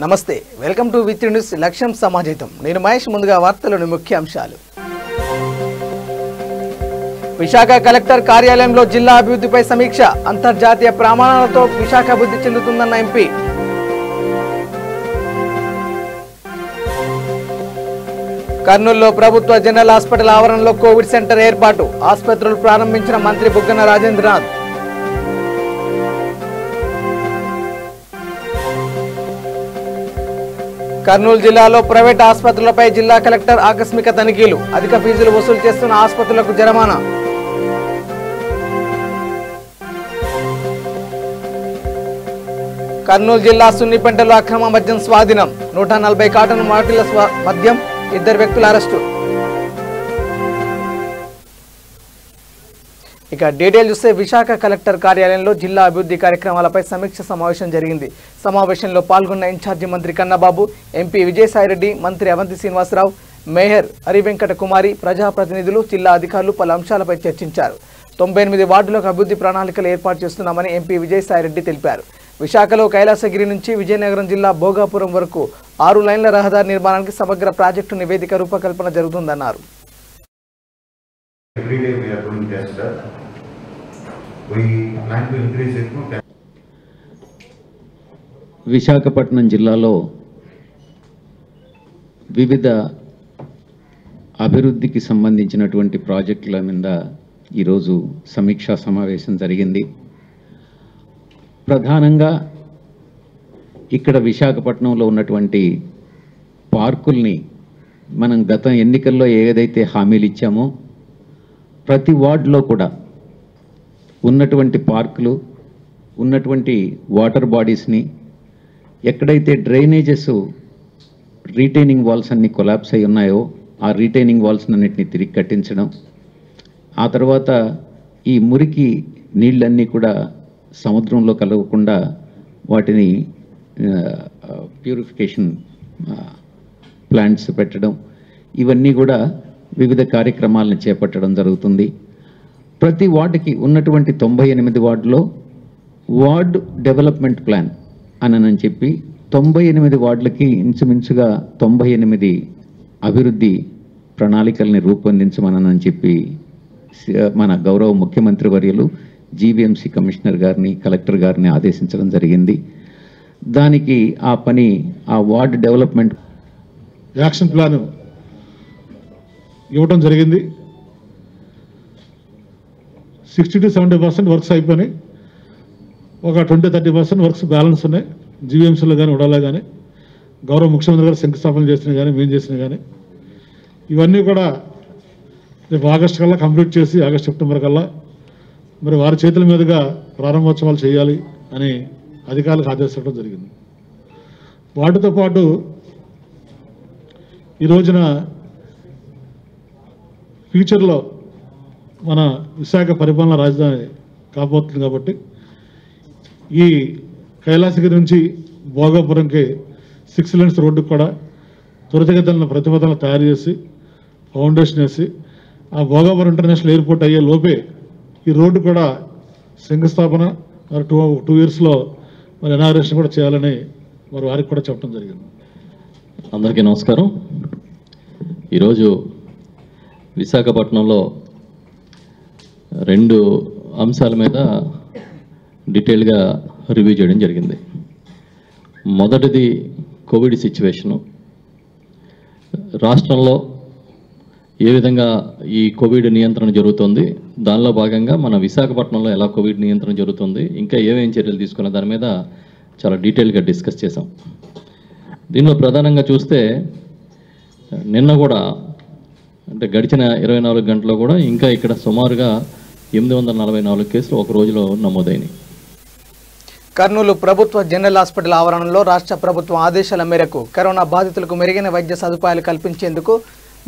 నమస్తే, welcome to with news లక్ష్యం సమాజహితం. నేను మహేష్. ముందుగా వార్తలోని ముఖ్య అంశాలు. విశాఖ కలెక్టర్ కార్యాలయంలో జిల్లా అభివృద్ధిపై సమీక్ష. అంతర్జాతీయ ప్రమాణాలతో విశాఖ అభివృద్ధి చెందుతుందన్న ఎంపీ. కర్నూలులో ప్రభుత్వ జనరల్ హాస్పిటల్ ఆవరణలో కోవిడ్ సెంటర్ ఏర్పాటు. ఆసుపత్రులు ప్రారంభించిన మంత్రి బుగ్గన రాజేంద్రనాథ్. కర్నూలు జిల్లాలో ప్రైవేట్ ఆసుపత్రులపై జిల్లా కలెక్టర్ ఆకస్మిక తనిఖీలు. అధిక ఫీజులు వసూలు చేస్తున్న ఆసుపత్రులకు జరిమానా. కర్నూలు జిల్లా సున్నిపెంటలో అక్రమ మద్యం స్వాధీనం. 140 కాటన్ బాటిళ్ల మద్యం. 2 వ్యక్తుల అరెస్టు. ఇక డీటెయిల్ చూస్తే విశాఖ కలెక్టర్ కార్యాలయంలో జిల్లా అభివృద్ధి కార్యక్రమాలపై సమీక్ష సమావేశం జరిగింది. సమావేశంలో పాల్గొన్న ఇన్ఛార్జి మంత్రి కన్నబాబు, ఎంపీ విజయసాయిరెడ్డి, మంత్రి అవంతి శ్రీనివాసరావు, మేయర్ హరివెంకట కుమారి, ప్రజాప్రతినిధులు, జిల్లా అధికారులు పలు అంశాలపై చర్చించారు. 98 వార్డులకు అభివృద్ధి ప్రణాళికలు ఏర్పాటు చేస్తున్నామని ఎంపీ విజయసాయిరెడ్డి తెలిపారు. విశాఖలో కైలాసగిరి నుంచి విజయనగరం జిల్లా భోగాపురం వరకు 6 లైన్ల రహదారి నిర్మాణానికి సమగ్ర ప్రాజెక్టు నివేదిక రూపకల్పన జరుగుతుందన్నారు. విశాఖపట్నం జిల్లాలో వివిధ అభివృద్ధికి సంబంధించినటువంటి ప్రాజెక్టుల మీద ఈరోజు సమీక్షా సమావేశం జరిగింది. ప్రధానంగా ఇక్కడ విశాఖపట్నంలో ఉన్నటువంటి పార్కుల్ని మనం గత ఎన్నికల్లో ఏదైతే హామీలు ఇచ్చామో ప్రతి వార్డులో కూడా ఉన్నటువంటి పార్కులు, ఉన్నటువంటి వాటర్ బాడీస్ని, ఎక్కడైతే డ్రైనేజెస్ రీటైనింగ్ వాల్స్ అన్ని కొలాప్స్ అయి ఉన్నాయో ఆ రీటైనింగ్ వాల్స్ అన్నిటిని తిరిగి కట్టించడం, ఆ తర్వాత ఈ మురికి నీళ్ళన్నీ కూడా సముద్రంలో కలగకుండా వాటిని ప్యూరిఫికేషన్ ప్లాంట్స్ పెట్టడం, ఇవన్నీ కూడా వివిధ కార్యక్రమాలను చేపట్టడం జరుగుతుంది. ప్రతి వార్డుకి ఉన్నటువంటి 98 వార్డులో వార్డ్ డెవలప్మెంట్ ప్లాన్ అని చెప్పి 98 వార్డులకి ఇంచుమించుగా 98 అభివృద్ధి ప్రణాళికల్ని రూపొందించమని చెప్పి మన గౌరవ ముఖ్యమంత్రి వర్యులు జీవీఎంసీ కమిషనర్ గారిని, కలెక్టర్ గారిని ఆదేశించడం జరిగింది. దానికి ఆ పని, ఆ వార్డ్ డెవలప్మెంట్ యాక్షన్ ప్లాన్ ఇవ్వడం జరిగింది. 60 to 70% వర్క్స్ అయిపోయినాయి. ఒక 20-30% వర్క్స్ బ్యాలెన్స్ ఉన్నాయి. జీవీఎంసీలో కానీ ఉడాలో కానీ గౌరవ ముఖ్యమంత్రి గారు శంకుస్థాపన చేసినా కానీ మేము చేసినా కానీ ఇవన్నీ కూడా రేపు ఆగస్టు కల్లా కంప్లీట్ చేసి సెప్టెంబర్ కల్లా మరి వారి చేతుల మీదుగా ప్రారంభోత్సవాలు చేయాలి అని అధికారులకు ఆదేశించడం జరిగింది. వాటితో పాటు ఈ రోజున ఫ్యూచర్లో మన విశాఖ పరిపాలన రాజధాని కాబోతుంది కాబట్టి ఈ కైలాసగిరి నుంచి భోగాపురంకి 6 lanes రోడ్డుకు కూడా త్వరితగతిన ప్రతిపాదనలు తయారు చేసి ఫౌండేషన్ వేసి ఆ భోగాపురం ఇంటర్నేషనల్ ఎయిర్పోర్ట్ అయ్యే లోపే ఈ రోడ్డు కూడా శంకుస్థాపన మరి 2 yearsలో మరి ఇనాగరేషన్ కూడా చేయాలని మరి వారికి కూడా చెప్పడం జరిగింది. అందరికీ నమస్కారం. ఈరోజు విశాఖపట్నంలో 2 అంశాల మీద డీటెయిల్గా రివ్యూ చేయడం జరిగింది. మొదటిది కోవిడ్ సిచ్యువేషను. రాష్ట్రంలో ఏ విధంగా ఈ కోవిడ్ నియంత్రణ జరుగుతుంది, దానిలో భాగంగా మన విశాఖపట్నంలో ఎలా కోవిడ్ నియంత్రణ జరుగుతుంది, ఇంకా ఏమేం చర్యలు తీసుకున్న దాని మీద చాలా డీటెయిల్గా డిస్కస్ చేసాం. దీనిలో ప్రధానంగా చూస్తే నిన్న కూడా అంటే గడిచిన 24 గంటల్లో కూడా ఇంకా ఇక్కడ సుమారుగా 844 కేసులు ఒక రోజులో నమోదైనవి. కర్నూలు ప్రభుత్వ జనరల్ హాస్పిటల్ ఆవరణలో రాష్ట్ర ప్రభుత్వం ఆదేశాల మేరకు కరోనా బాధితులకు మెరుగైన వైద్య సదుపాయాలు కల్పించేందుకు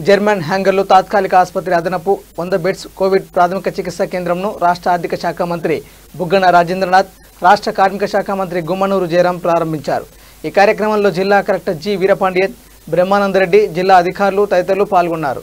జర్మన్ హ్యాంగర్లు తాత్కాలిక ఆసుపత్రి అదనపు 100 బెడ్స్ కోవిడ్ ప్రాథమిక చికిత్సా కేంద్రంను రాష్ట్ర ఆర్థిక శాఖ మంత్రి బుగ్గన రాజేంద్రనాథ్, రాష్ట్ర కార్మిక శాఖ మంత్రి గుమ్మనూరు జయరాం ప్రారంభించారు. ఈ కార్యక్రమంలో జిల్లా కలెక్టర్ జి వీరపాండియన్, బ్రహ్మానందరెడ్డి, జిల్లా అధికారులు తదితరులు పాల్గొన్నారు.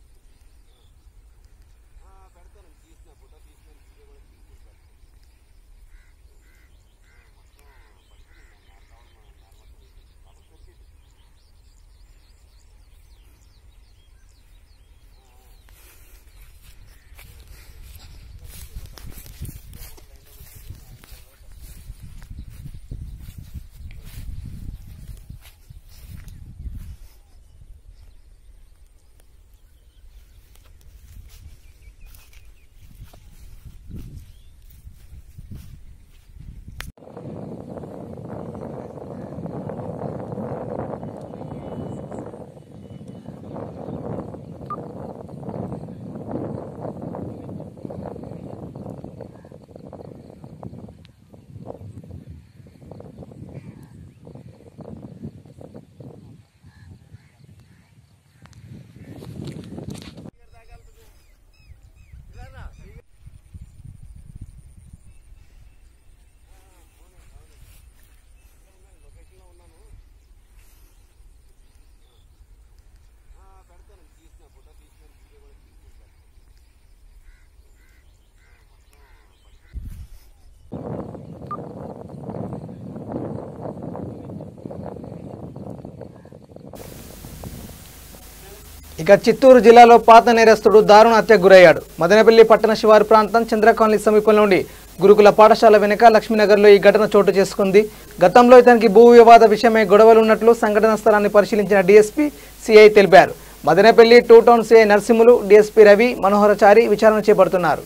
ఇక చిత్తూరు జిల్లాలో పాత నేరస్తుడు దారుణ హత్యకు గురయ్యాడు. మదనపల్లి పట్టణ శివారు ప్రాంతం చంద్రకాలనీ సమీపంలోని గురుకుల పాఠశాల వెనుక లక్ష్మీనగర్లో ఈ ఘటన చోటు చేసుకుంది. గతంలో ఇతనికి భూ వివాద విషయమై గొడవలున్నట్లు సంఘటన స్థలాన్ని పరిశీలించిన డీఎస్పీ సిఐ తెలిపారు. Madanapalle 2 town CI Narasimhulu, DSP Ravi Manoharachari విచారణ చేపడుతున్నారు.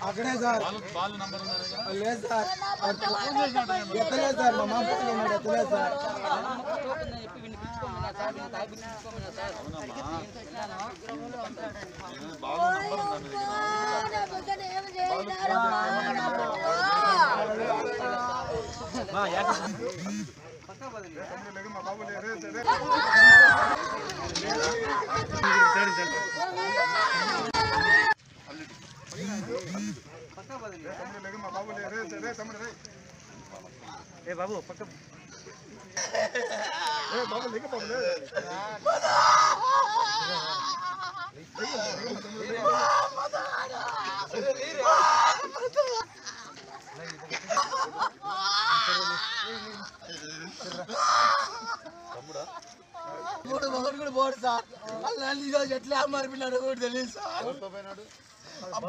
అక్కడే సార్ లేదు సార్ ఎత్తలేదు సార్ మా మామ ఎత్తలేదు సార్ ఏ బాబు పక్క ఏ బాబు లేక బాబు కూడా పోడు సార్ వాళ్ళు ఎట్లా మారిపోయినాడు కూడా తెలియదు సార్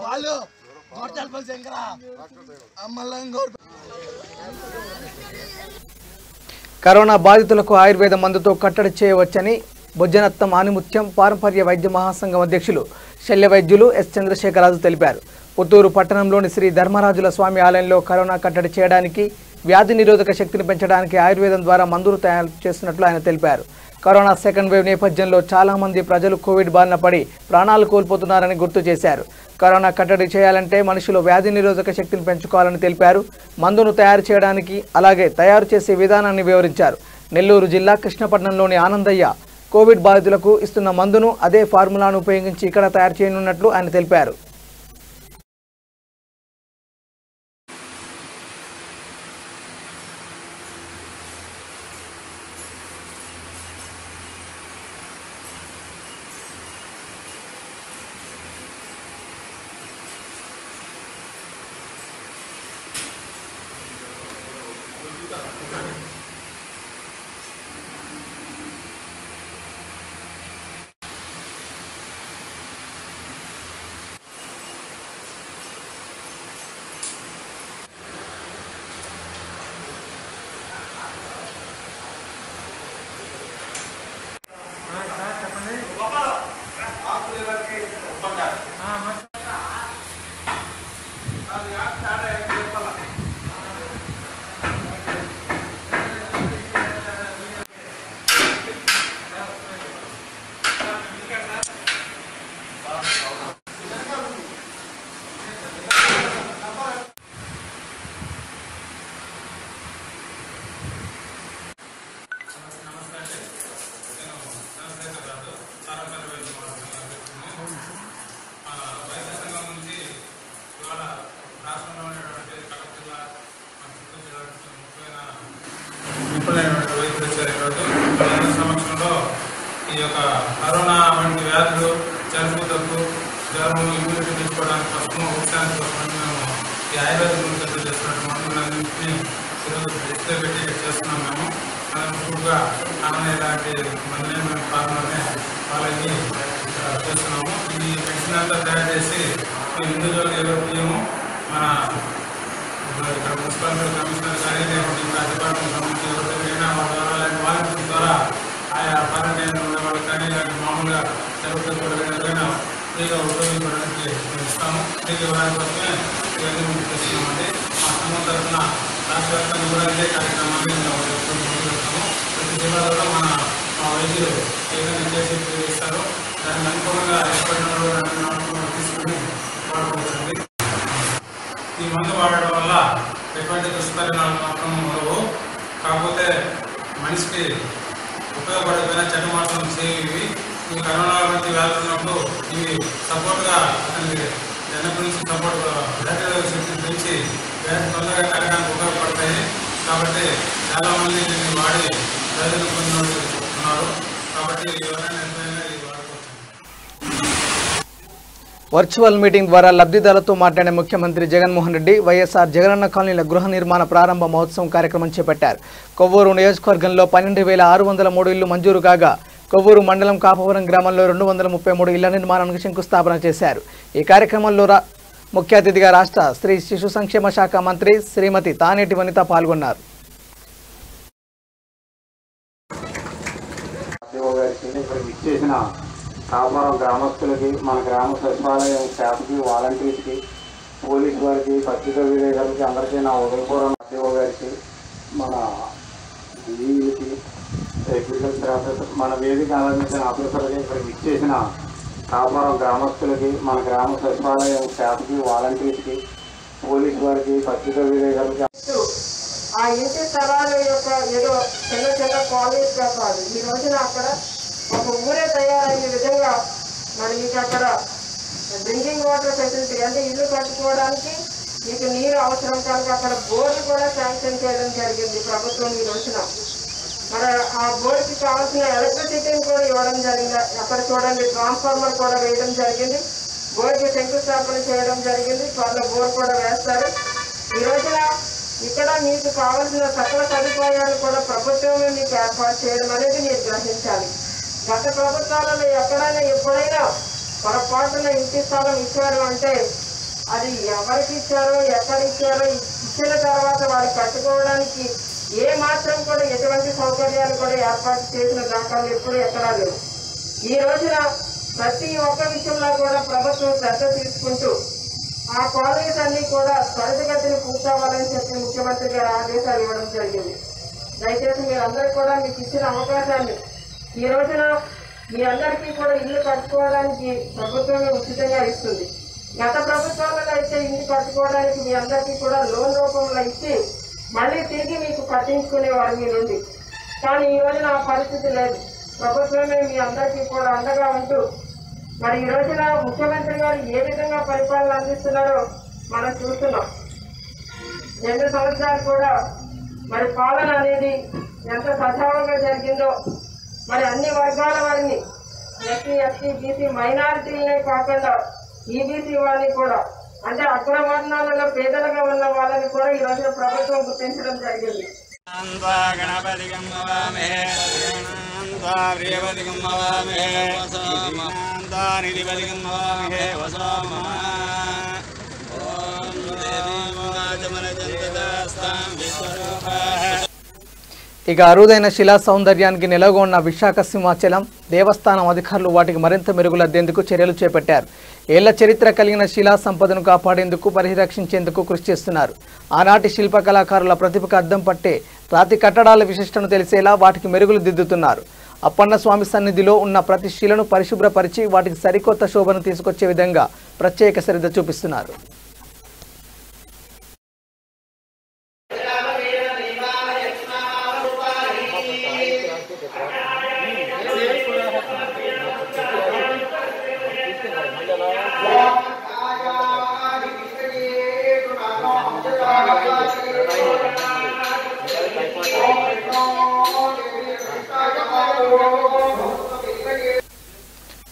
వాళ్ళు కరోనా బాధితులకు ఆయుర్వేద మందుతో కట్టడి చేయవచ్చని బొజ్జనత్తం ఆనిముత్యం పారంపర్య వైద్య మహాసంఘం అధ్యక్షులు శల్య వైద్యులు ఎస్ చంద్రశేఖరరాజు తెలిపారు. పుత్తూరు పట్టణంలోని శ్రీ ధర్మరాజుల స్వామి ఆలయంలో కరోనా కట్టడి చేయడానికి, వ్యాధి నిరోధక శక్తిని పెంచడానికి ఆయుర్వేదం ద్వారా మందులు తయారు చేస్తున్నట్లు ఆయన తెలిపారు. కరోనా సెకండ్ వేవ్ నేపథ్యంలో చాలా మంది ప్రజలు కోవిడ్ బారిన పడి ప్రాణాలు కోల్పోతున్నారని గుర్తు చేశారు. కరోనా కట్టడి చేయాలంటే మనుషులు వ్యాధి నిరోధక శక్తిని పెంచుకోవాలని తెలిపారు. మందును తయారు చేయడానికి అలాగే తయారు చేసే విధానాన్ని వివరించారు. నెల్లూరు జిల్లా కృష్ణపట్నంలోని ఆనందయ్య కోవిడ్ బాధితులకు ఇస్తున్న మందును అదే ఫార్ములాను ఉపయోగించి ఇక్కడ తయారు చేయనున్నట్లు ఆయన తెలిపారు. సంవత్సరంలో ఈ యొక్క కరోనా వంటి వ్యాధులు, జలుబు, దగ్గు, జ్వరం, ఇమ్యూనిటీ తీసుకోవడానికి కోసము, ఉపశాంతి కోసమని మేము ఈ ఆయుర్వేద గురించి చేస్తున్నట్టు మందులన్నింటినీ ఈరోజు డిస్ప్లే పెట్టి చేస్తున్నాం. మేము ఎక్కువగా ఆమె ఇలాంటి మందులే మేము ఫార్మర్నే వాళ్ళకి చేస్తున్నాము. ఈ మెడిసిన్ అంతా తయారు చేసి ఇండివిజువల్ ఎవరికేమో మన ఇక్కడ మున్సిపాలిటీ కమిషనర్ కానీ లేకపోతే ఇంకా డిపార్ట్మెంట్ సంబంధించి ఎవరికైనా వాళ్ళ ద్వారా వాలంటీర్ల ద్వారా ఆయా క్వారంటైన్ ఉండే వాళ్ళకి కానీ ఇలాంటి మామూలుగా ఎవరికైనా ఫ్రీగా ఉపయోగించడానికి మేము ఇస్తాము. ఫ్రీగా ఇవ్వడానికి కోసమే ఇవన్నీ మేము చేస్తున్నామండి. మా సంఘం తరఫున రాష్ట్ర వ్యాప్తంగా కూడా ఇదే కార్యక్రమాన్ని మేము చేస్తాము. ప్రతి జిల్లాలో మా వైద్యులు ఏదైనా చేసి ఇస్తారు. దానికి అనుకూలంగా ఏర్పడిన తీసుకుని వాడుకోవచ్చండి. ఈ మందు వాడడం వల్ల ఎటువంటి దుష్పరిణామాలు మాత్రం ఉండవు. కాకపోతే మనిషికి ఉపయోగపడకపోయినా చెడ్డ మాత్రం చేయవి. ఈ కరోనా వంటి వ్యాధులు ఉన్నప్పుడు ఇవి సపోర్ట్గా అతనికి వెనక నుంచి సపోర్ట్గా వ్యాధి శక్తిని పెంచి వ్యాధి తొందరగా తగ్గడానికి ఉపయోగపడతాయి. కాబట్టి చాలామంది దీన్ని వాడి ప్రయోజనం పొందుతున్నారు. కాబట్టి ఎవరైనా ఎంతైనా ఇది వాడుకోవచ్చు. వర్చువల్ మీటింగ్ ద్వారా లబ్ధిదారులతో మాట్లాడిన ముఖ్యమంత్రి జగన్మోహన్ రెడ్డి వైఎస్ఆర్ జగనన్న కాలనీల గృహ నిర్మాణ ప్రారంభ మహోత్సవం కార్యక్రమం చేపట్టారు. కొవ్వూరు నియోజకవర్గంలో 12,603 ఇళ్లు మంజూరు కాగా కొవ్వూరు మండలం కాపవరం గ్రామంలో 233 ఇళ్ల నిర్మాణానికి శంకుస్థాపన చేశారు. ఈ కార్యక్రమంలో ముఖ్య అతిథిగా రాష్ట్ర స్త్రీ శిశు సంక్షేమ శాఖ మంత్రి శ్రీమతి తానేటి వనిత పాల్గొన్నారు. కాపురం గ్రామస్తులకి, మన గ్రామ సచివాలయం స్టాఫ్కి, వాలంటీర్స్కి, పోలీసు వారికి, పత్రికా విలేకరులకి అందరికీ నా ఉదయపూర్వం ఆర్టీఓ గారికి, మన డిఈలకి, అగ్రికల్చర్ ఆఫీసర్, మన వేదిక ఆలోచించిన ఆఫీసర్లకి, ఇక్కడికి ఇచ్చేసిన కాపురం గ్రామస్తులకి, మన గ్రామ సచివాలయం స్టాఫ్కి, వాలంటీర్స్కి, పోలీసు వారికి, పత్రికా విలేకరులకి ఆ ఇంటి స్థలాల యొక్క ఏదో చిన్న చిన్న కాలేజ్గా కాదు, ఈ రోజున అక్కడ ఒక ఊరే తయారయ్యే విధంగా మరి మీకు అక్కడ డ్రింకింగ్ వాటర్ ఫెసిలిటీ అంటే ఇల్లు కట్టుకోవడానికి మీకు నీరు అవసరం కనుక అక్కడ బోర్డు కూడా శాంక్షన్ చేయడం జరిగింది ప్రభుత్వం ఈ రోజున. మరి ఆ బోర్డుకి కావాల్సిన ఎలక్ట్రిసిటీని కూడా ఇవ్వడం జరిగింది. అక్కడ చూడండి ట్రాన్స్ఫార్మర్ కూడా వేయడం జరిగింది, బోర్డుకి శంకుస్థాపన చేయడం జరిగింది, త్వరలో బోర్డు కూడా వేస్తారు. ఈ రోజున ఇక్కడ మీకు కావాల్సిన సకల సదుపాయాలు కూడా ప్రభుత్వమే మీకు ఏర్పాటు చేయడం అనేది మీరు గ్రహించాలి. గత ప్రభుత్వాలలో ఎక్కడైనా ఎప్పుడైనా పొరపాటున ఇంటి స్థలం ఇచ్చారు అంటే అది ఎవరికి ఇచ్చారో, ఎక్కడ ఇచ్చారో, ఇచ్చిన తర్వాత వారు కట్టుకోవడానికి ఏ మాత్రం కూడా ఎటువంటి సౌకర్యాలు కూడా ఏర్పాటు చేసిన దాఖలు ఎప్పుడు ఎక్కడా లేవు. ఈ రోజున ప్రతి ఒక్క విషయంలో కూడా ప్రభుత్వం శ్రద్ధ తీసుకుంటూ ఆ కాలేజీస్ అన్ని కూడా త్వరితగతిన పూర్తవ్వాలని చెప్పి ముఖ్యమంత్రి గారు ఆదేశాలు ఇవ్వడం జరిగింది. దయచేసి మీరందరూ కూడా మీకు ఇచ్చిన అవకాశాన్ని ఈ రోజున మీ అందరికీ కూడా ఇల్లు కట్టుకోవడానికి ప్రభుత్వమే ఉచితంగా ఇస్తుంది. గత ప్రభుత్వాలలో అయితే ఇల్లు కట్టుకోవడానికి మీ అందరికీ కూడా లోన్ రూపంలో ఇచ్చి మళ్ళీ తిరిగి మీకు కట్టించుకునేవారు మీ నుండి. కానీ ఈ రోజున ఆ పరిస్థితి లేదు. ప్రభుత్వమే మీ అందరికీ కూడా అండగా ఉంటూ మరి ఈ రోజున ముఖ్యమంత్రి గారు ఏ విధంగా పరిపాలన అందిస్తున్నారో మనం చూస్తున్నాం. 2 సంవత్సరాలు కూడా మరి పాలన అనేది ఎంత సజావుగా జరిగిందో, మరి అన్ని వర్గాల వారిని ఎస్సీ, ఎస్టీ, బీసీ, మైనారిటీలనే కాకుండా ఈబీసీ వాళ్ళని కూడా అంటే అగ్రవర్ణాలలో పేదలుగా ఉన్న వాళ్ళని కూడా ఈ రోజున ప్రభుత్వం గుర్తించడం జరిగింది. ఇక అరుదైన శిలా సౌందర్యానికి నెలకొన్న విశాఖ సింహాచలం దేవస్థానం అధికారులు వాటికి మరింత మెరుగులద్దేందుకు చర్యలు చేపట్టారు. ఏళ్ల చరిత్ర కలిగిన శిలా సంపదను కాపాడేందుకు, పరిరక్షించేందుకు కృషి చేస్తున్నారు. ఆనాటి శిల్ప కళాకారుల ప్రతిభకు అద్దం పట్టే రాతి కట్టడాల విశిష్టను తెలిసేలా వాటికి మెరుగులు దిద్దుతున్నారు. అప్పన్న స్వామి సన్నిధిలో ఉన్న ప్రతి శిలను పరిశుభ్రపరిచి వాటికి సరికొత్త శోభను తీసుకొచ్చే విధంగా ప్రత్యేక శ్రద్ధ చూపిస్తున్నారు.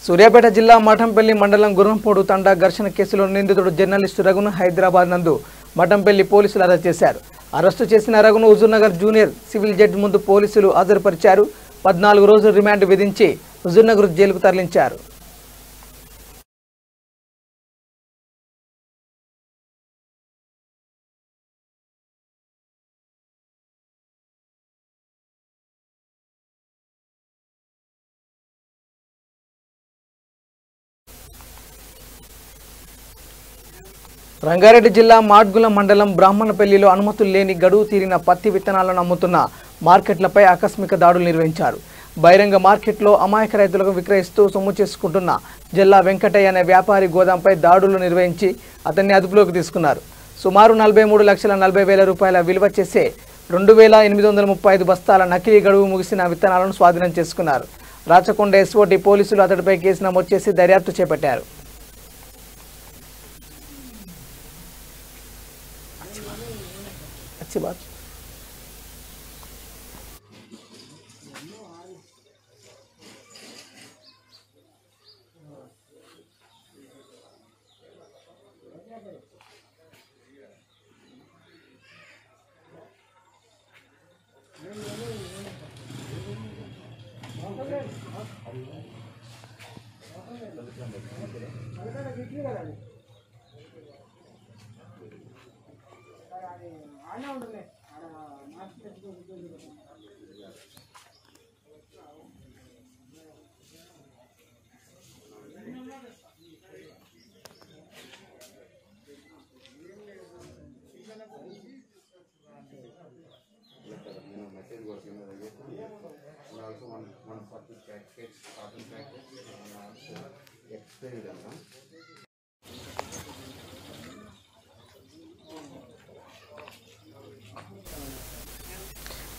సూర్యాపేట జిల్లా మఠంపల్లి మండలం గుర్రంపోడు తండా ఘర్షణ కేసులో నిందితుడు జర్నలిస్టు రఘును హైదరాబాద్ నందు మఠంపల్లి పోలీసులు అరెస్ట్ చేశారు. అరెస్టు చేసిన రఘును హుజూర్నగర్ జూనియర్ సివిల్ జడ్జి ముందు పోలీసులు హాజరుపరిచారు. 14 రోజులు రిమాండ్ విధించి హుజూర్నగర్ జైలుకు తరలించారు. రంగారెడ్డి జిల్లా మాడ్గుల మండలం బ్రాహ్మణపల్లిలో అనుమతులు లేని గడువు తీరిన పత్తి విత్తనాలను అమ్ముతున్న మార్కెట్లపై ఆకస్మిక దాడులు నిర్వహించారు. బహిరంగ మార్కెట్లో అమాయక రైతులకు విక్రయిస్తూ సొమ్ము చేసుకుంటున్న జిల్లా వెంకటయ్య అనే వ్యాపారి గోదాంపై దాడులు నిర్వహించి అతన్ని అదుపులోకి తీసుకున్నారు. సుమారు 43,40,000 రూపాయల విలువ చేసే 2,835 బస్తాల నకిలీ గడువు ముగిసిన విత్తనాలను స్వాధీనం చేసుకున్నారు. రాచకొండ ఎస్ఓటి పోలీసులు అతడిపై కేసు నమోదు చేసి దర్యాప్తు చేపట్టారు.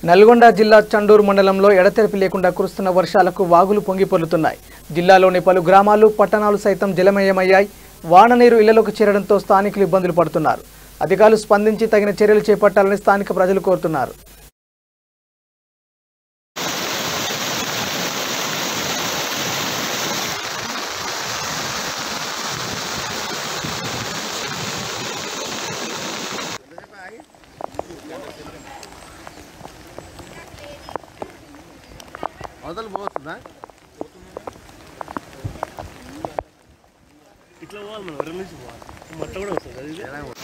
నల్గొండ జిల్లా చండూరు మండలంలో ఎడతెరిపి లేకుండా కురుస్తున్న వర్షాలకు వాగులు పొంగిపొర్లుతున్నాయి. జిల్లాలోని పలు గ్రామాలు, పట్టణాలు సైతం జలమయమయ్యాయి. వాన నీరు ఇళ్లలోకి చేరడంతో స్థానికులు ఇబ్బందులు పడుతున్నారు. అధికారులు స్పందించి తగిన చర్యలు చేపట్టాలని స్థానిక ప్రజలు కోరుతున్నారు. అవతల పోతుందా? ఇట్లా పోవాలి మనం, రెండు నుంచి పోవాలి. మొట్ట కూడా వస్తుంది అది.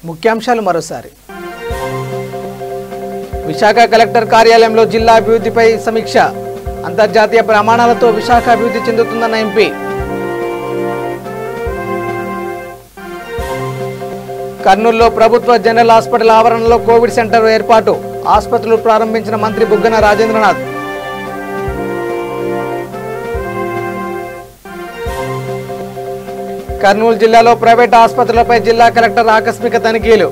ముఖ్యాంశాలు మరోసారి. విశాఖ కలెక్టర్ కార్యాలయంలో జిల్లా అభివృద్ధిపై సమీక్ష. అంతర్జాతీయ ప్రమాణాలతో విశాఖ అభివృద్ధి చెందుతుందన్న ఎంపీ. కర్నూలులో ప్రభుత్వ జనరల్ హాస్పిటల్ ఆవరణలో కోవిడ్ సెంటర్ ఏర్పాటు. ఆసుపత్రులు ప్రారంభించిన మంత్రి బుగ్గన రాజేంద్రనాథ్. కర్నూలు జిల్లాలో ప్రైవేట్ ఆసుపత్రులపై జిల్లా కలెక్టర్ ఆకస్మిక తనిఖీలు.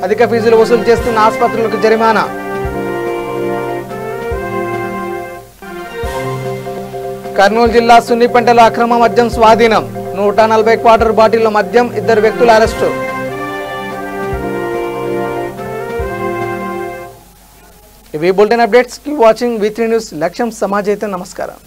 అధిక ఫీజులు వసూలు చేస్తున్న ఆసుపత్రులకు జరిమానా. కర్నూలు జిల్లా సున్నిపెంటలో అక్రమ మద్యం స్వాధీనం 140 క్వార్టర్ బాటిళ్ల మద్యం 2 వ్యక్తుల అరెస్టు. ఇవి bulletin updates. Keep watching V3 news. లక్ష్యం సమాజైతే. నమస్కారం.